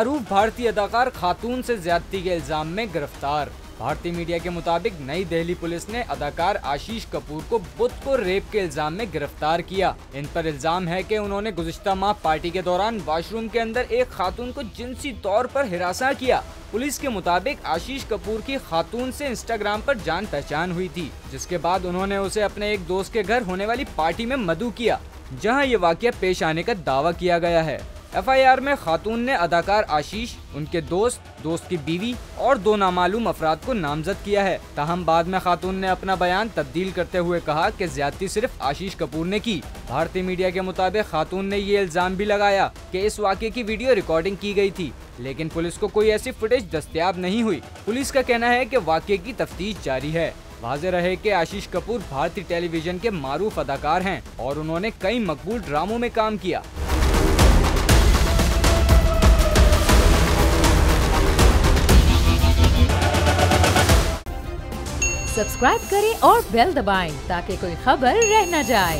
मारूफ भारतीय अदाकार खातून से ज्यादती के इल्जाम में गिरफ्तार। भारतीय मीडिया के मुताबिक नई दिल्ली पुलिस ने अदाकार आशीष कपूर को बुध को रेप के इल्जाम में गिरफ्तार किया। इन पर इल्जाम है कि उन्होंने गुज़िश्ता माह पार्टी के दौरान वॉशरूम के अंदर एक खातून को जिनसी तौर पर हिरासा किया। पुलिस के मुताबिक आशीष कपूर की खातून से इंस्टाग्राम पर जान पहचान हुई थी, जिसके बाद उन्होंने उसे अपने एक दोस्त के घर होने वाली पार्टी में मदऊ किया, जहां ये वाकया पेश आने का दावा किया गया है। FIR में खातून ने अदाकार आशीष, उनके दोस्त की बीवी और 2 नामालूम अफराद को नामजद किया है। ताहम बाद में खातून ने अपना बयान तब्दील करते हुए कहा कि ज्यादती सिर्फ आशीष कपूर ने की। भारतीय मीडिया के मुताबिक खातून ने ये इल्जाम भी लगाया कि इस वाक़े की वीडियो रिकॉर्डिंग की गई थी, लेकिन पुलिस को कोई ऐसी फुटेज दस्तयाब नहीं हुई। पुलिस का कहना है कि वाक़े की तफ्तीश जारी है। वाज़ेह रहे कि आशीष कपूर भारतीय टेलीविजन के मारूफ अदाकार हैं और उन्होंने कई मकबूल ड्रामों में काम किया। सब्सक्राइब करें और बेल दबाएं ताकि कोई खबर रह न जाए।